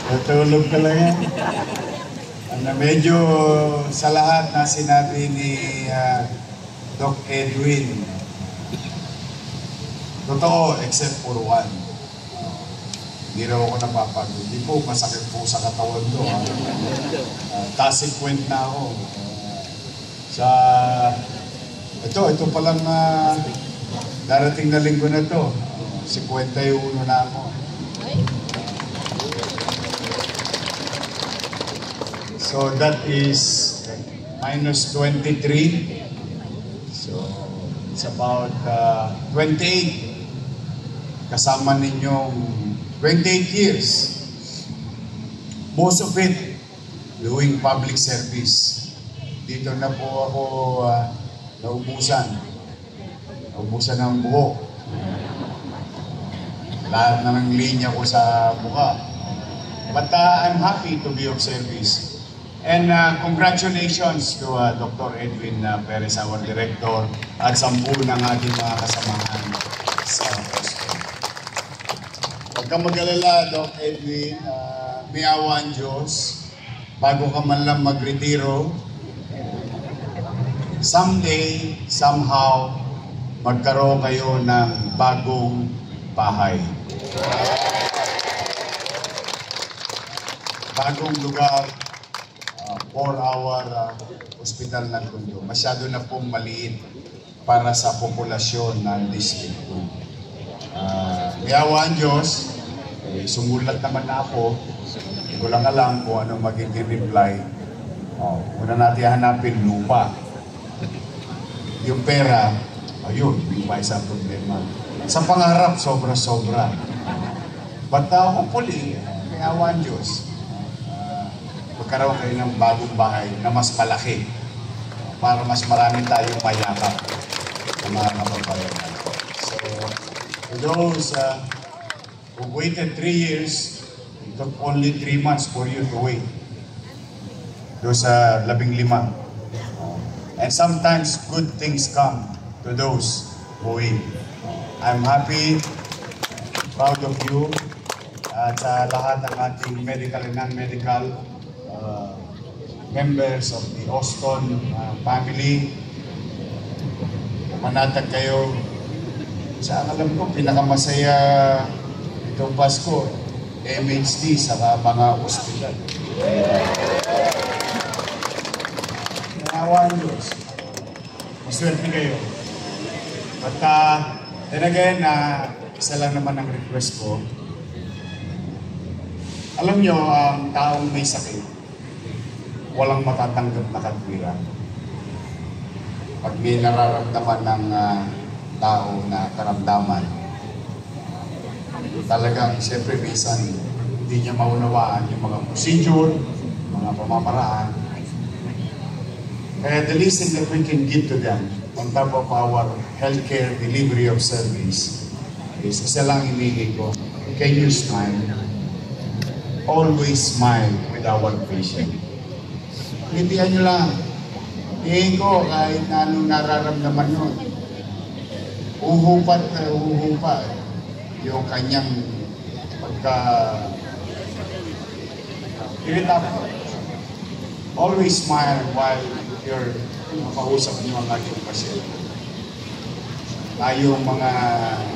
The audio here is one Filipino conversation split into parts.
Natulog talaga. Medyo sa lahat na sinabi ni Doc Edwin, totoo except for one. Hindi raw ako napapagod. Hindi po, masakit po sa katawan ko. Tasig point na ako. Ito palang darating na linggo na to. 51 na ako. So that is minus 23. So it's about 28. Kasama ninyong 28 years. Most of it doing public service. Dito na po ako naubusan. Naubusan ng buhok. Lahat na ng linya ko sa mukha. But I'm happy to be of service. And congratulations to Dr. Edwin Perez, our director, at 10 ng ating mga kasamahan sa hospital. Huwag kang mag-alala, Doc Edwin, may awa ang Diyos. Bago ka man lang magretiro, someday, somehow, magkaroon kayo ng bagong bahay. Bagong lugar, 4-hour hospital ng Tondo. Masyado na pong maliit para sa populasyon ng district. May awa ang Diyos, sumulat naman na ako. Hindi ko lang alam kung anong magiging reply. Una natin hanapin lupa. Yung pera, ayun, hindi pa isang problema. Sa pangarap, sobra-sobra. But hopefully, may awa ang Diyos. Magkaroon kayo ng bagong bahay na mas malaki para mas marami tayong mayakap ng mga kababayan natin. So, for those who waited 3 years, it took only 3 months for you to wait. Those 15. And sometimes good things come to those who wait. I'm happy, proud of you, at sa lahat ng ating medical and non-medical members of the Austin family. Manatag kayo. Sa alam ko, pinakamasaya itong Pasko, MHD sa mga ospital. Naawaan Diyos. Maswerte kayo. At then again, isa lang naman ang request ko. Alam nyo, ang taong may sakit, walang matatanggap na katwiran. Pag may nararamdaman ng tao na karamdaman, talagang siyempre minsan hindi niya maunawaan yung mga procedure, mga pamamaraan. Kaya the least thing that we can give to them on top of our healthcare delivery of service is isa lang hinihingi ko. Can you smile? Always smile with our patient. Hintihan nyo lang. Tingin ko kahit na anong nararamdaman nyo. Uhupat na uhupa yung kanyang pagka irita ko. Always smile while you're makausap nyo ang ating pasyente. Tayong mga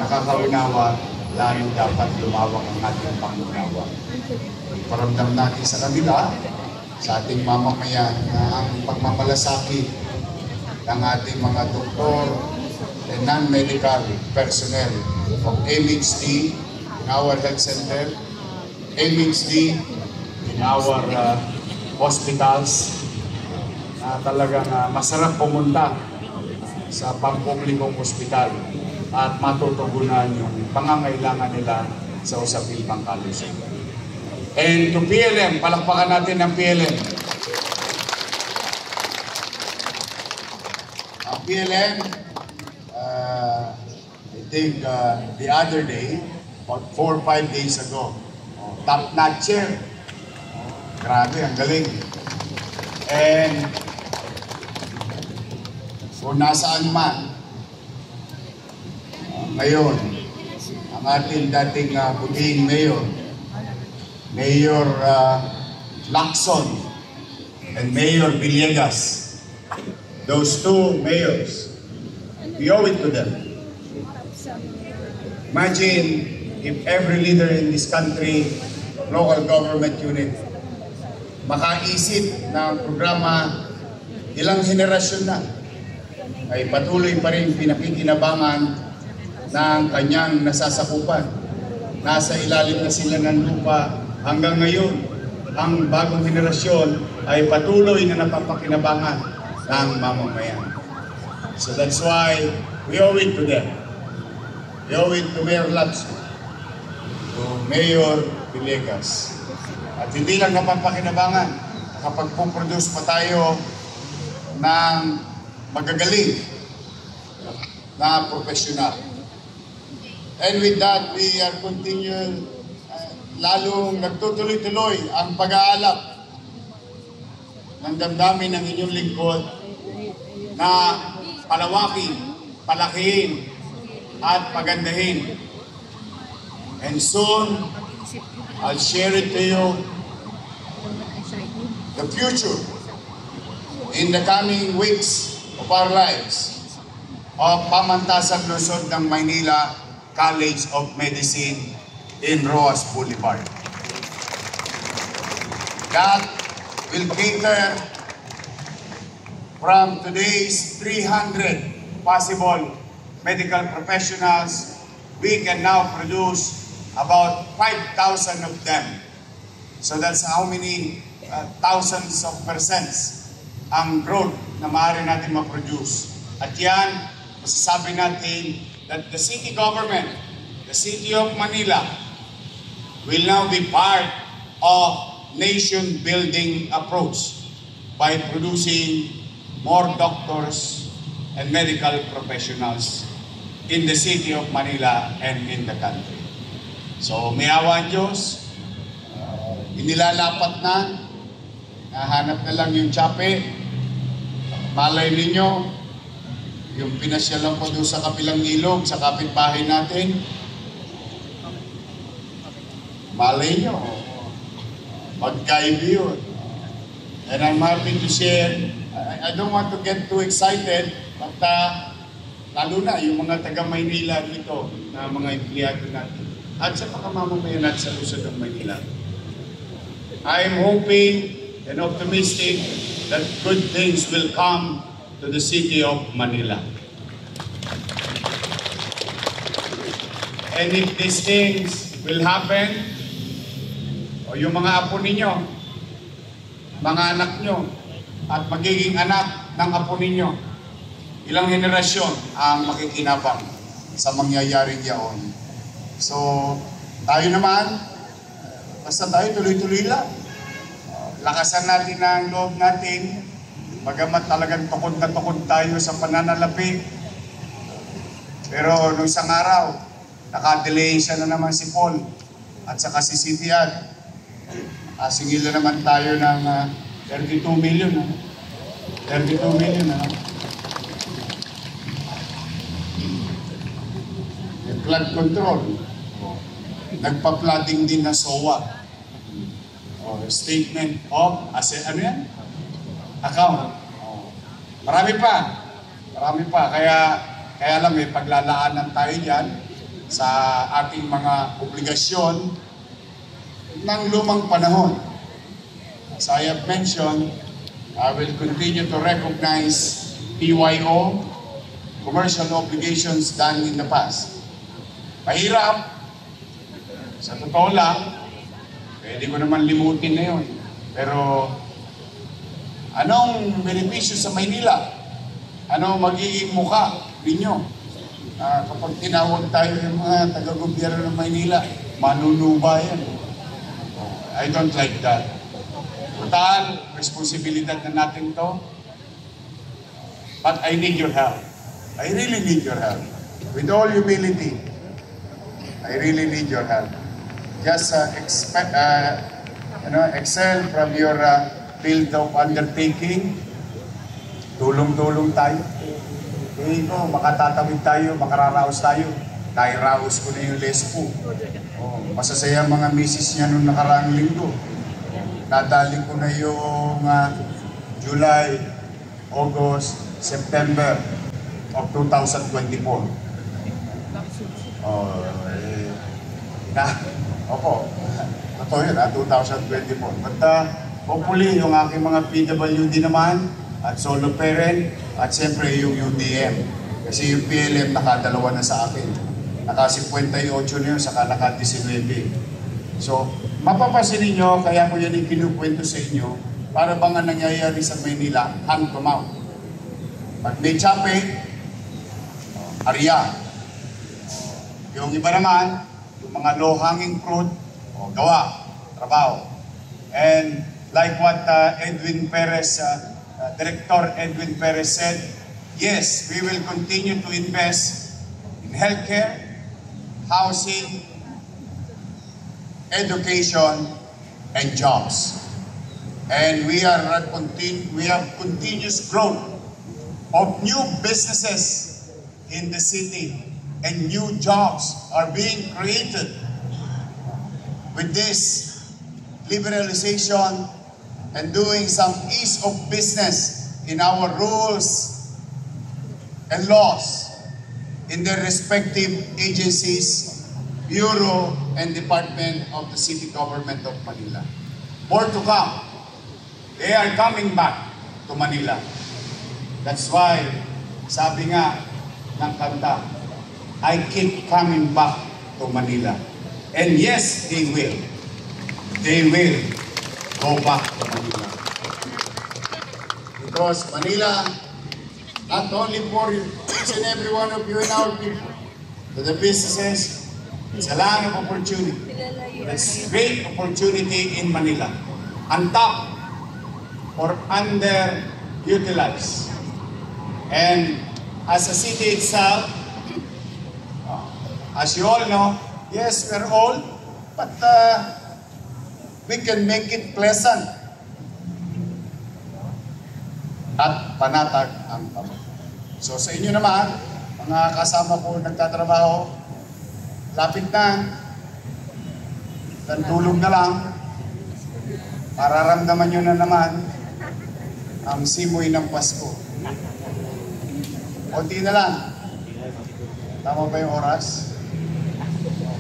nakakaunawa, lalo dapat lumawak ang ating pangunawa. Paramdam natin sa kanila, sa ating mamamayan, na ang pagmamalasakit ng ating mga doktor and non-medical personnel of MHD in our health center, MHD in our hospitals, na talagang masarap pumunta sa pampublikong hospital at matutugunan yung pangangailangan nila sa usaping pangkalusugan. And to PLM, palakpakan natin ng PLM. Ang PLM, I think the other day, about 4 or 5 days ago, top-notcher. Grabe, ang galing. And kung nasaan man, ngayon, ang ating dating butihing mayor, Mayor Lacson and Mayor Villegas. Those two mayors, we owe it to them. Imagine if every leader in this country, local government unit, makaisip ng programa ilang henerasyon na ay patuloy pa rin pinakikinabangan ng kanyang nasasakupan. Nasa ilalim na sila ng lupa hanggang ngayon. Ang bagong henerasyon ay patuloy na napapakinabangan ng mamamayan. So that's why we owe it to them. We owe it to Mayor Lacson, to Mayor Villegas. At hindi lang napapakinabangan, nakapag-produce pa tayo ng magagaling na profesional. And with that, we are continuing, lalong nagtutuloy-tuloy ang pag-aalap ng damdamin ng inyong lingkod na palawakin, palakihin, at pagandahin. And soon, I'll share it to you, the future in the coming weeks of our lives of Pamantasan Luzon ng Maynila College of Medicine in Roas Boulevard. That will cater from today's 300 possible medical professionals. We can now produce about 5,000 of them. So that's how many thousands of percents ang growth na maaari natin ma-produce. At yan, masasabi natin that the city government, the city of Manila, will now be part of nation-building approach by producing more doctors and medical professionals in the city of Manila and in the country. So, may awa ang Diyos, inilalapat na, nahanap na lang yung tsape, malay ninyo, yung pinasyalan ko doon sa kapilang ilog, sa kapitbahay natin, malay nyo, magkaibi yun. And I'm happy to share, I don't want to get too excited, but lalo na yung mga taga-Maynila dito na mga empleyado natin at sa pagkamamamayan natin sa Luzon ng Maynila. I'm hoping and optimistic that good things will come to the city of Manila. And if these things will happen, o yung mga apo ninyo, mga anak nyo, at magiging anak ng apo ninyo, ilang henerasyon ang makikinabang sa mangyayaring yaon. So, tayo naman, basta tayo tuloy-tuloy lang. Lakasan natin ang loob natin, bagamat talagang tukod na tukod tayo sa pananalapi. Pero nung isang araw, nakadelay siya na naman si Paul at saka si Sitian. Singil na naman tayo ng 32 million. 32 million. Flood control. Nagpa-flooding din na SOA. Statement of ano yan? Account. Marami pa. Marami pa. Kaya lang may paglalaanan tayo dyan sa ating mga obligasyon ng lumang panahon. As I have mentioned, I will continue to recognize PYO, commercial obligations done in the past. Mahirap. Sa totoo lang, pwede ko naman limutin na yun. Pero, anong benepisyo sa Maynila? Ano magiging mukha ninyo? Kapag tinawag tayo ng mga taga-gobyerno ng Maynila, manunuba yan. I don't like that. Total, responsibilidad na natin to. But I need your help. I really need your help. With all humility, I really need your help. Just excel from your field of undertaking. Tulong-tulong tayo. Tingin ko, makatatawid tayo, makararaos tayo. Nairaos ko na yung lespo. Oh, masasaya mga misis niya nung nakaraang linggo. Nadali ko na yung July, August, September of 2024. Opo, totoo yun 2024. But hopefully, yung aking mga PWD naman, at solo parent, at siyempre yung UTM. Kasi yung PLM nakadalawa na sa akin. Naka-58 na yun, saka naka-19. So, mapapasin ninyo, kaya ko yan yung kinukwento sa inyo, para bang ang nangyayari sa Maynila, hand to mouth. Pag may chape, arya. Yung iba naman, yung mga low-hanging fruit, gawa, trabaho. And like what Edwin Perez, Director Edwin Perez said, yes, we will continue to invest in healthcare, housing, education, and jobs. And we have continuous growth of new businesses in the city, and new jobs are being created with this liberalization and doing some ease of business in our rules and laws in their respective agencies, bureau, and department of the city government of Manila. More to come. They are coming back to Manila. That's why, sabi nga ng kanta, I keep coming back to Manila. And yes, they will. They will go back to Manila. Because Manila, not only for each and every one of you in our people, to the businesses, it's a land of opportunity. There's great opportunity in Manila. Untapped or underutilized. And as a city itself, as you all know, yes, we're old, but we can make it pleasant at panatag ang tao. So sa inyo naman, mga kasama ko nagtatrabaho, lapit na, tulog na lang, mararamdaman nyo na naman ang simoy ng Pasko. Kunti na lang. Tama ba yung oras?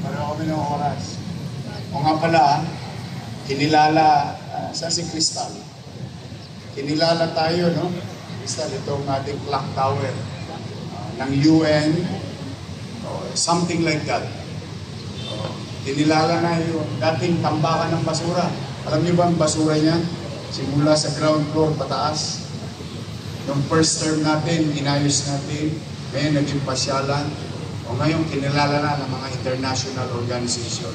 Pareho kami ng oras. O nga pala, kinilala, saan si Crystal? Kinilala tayo, no? Crystal, itong ating clock tower ng UN, something like that. Kinilala na yung dating tambakan ng basura. Alam niyo ba ang basura niyan? Simula sa ground floor pataas. Yung first term natin, inayos natin, ngayon naging pasyalan, o ngayon kinilala na ng mga international organization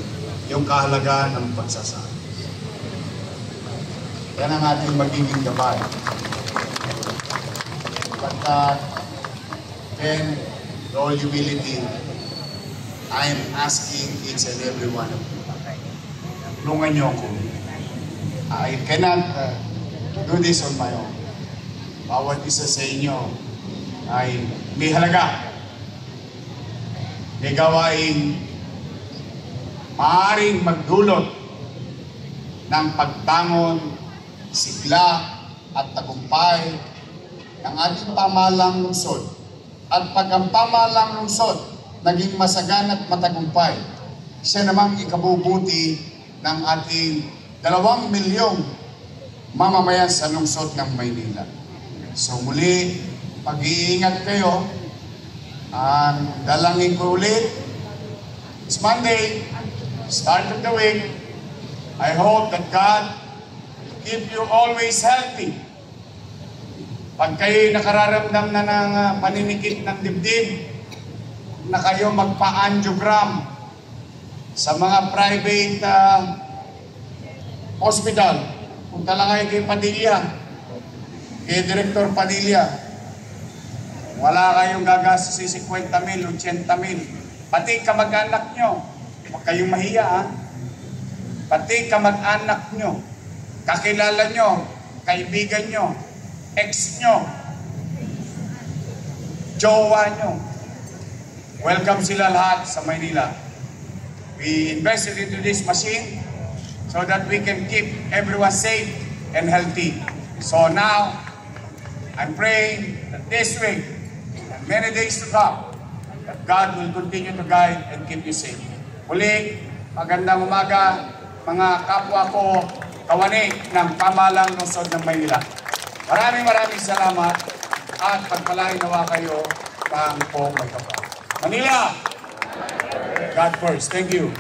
yung kahalagaan ng pagsasama. Yan ang ating magiging gabay. But then, with all humility, I am asking each and every one of you, tulungan niyo ako. I cannot do this on my own. Bawat isa sa inyo ay may halaga. May gawain maaaring magdulot ng pagtangon, sigla at tagumpay ng ating pamahalang lungsod. At pag ang pamahalang lungsod naging masagan at matagumpay, siya namang ikabubuti ng ating 2 milyong mamamayan sa lungsod ng Maynila. So muli, mag-iingat kayo. Ang dalangin ko ulit, it's Monday, start of the week. I hope that God keep you always healthy. Pag kayo nakararamdam na ng paninikit ng dibdib, na kayo magpa-angiogram sa mga private hospital, punta lang kayo kay Padilla, kay Director Padilla. Wala kayong gagastos sa 50,000, 80,000. Pati kamag-anak nyo, huwag kayong mahiya ha. Pati kamag-anak nyo, kakilala nyo, kaibigan nyo, ex nyo, jowa nyo. Welcome sila lahat sa Maynila. We invested into this machine so that we can keep everyone safe and healthy. So now, I'm praying that this week and many days to come, that God will continue to guide and keep you safe. Muli, magandang umaga, mga kapwa ko, kawani ng Pamahalang Lungsod ng Maynila. Maraming salamat at pagpalain nawa kayo ng buong may kapwa. Manila, God first. Thank you.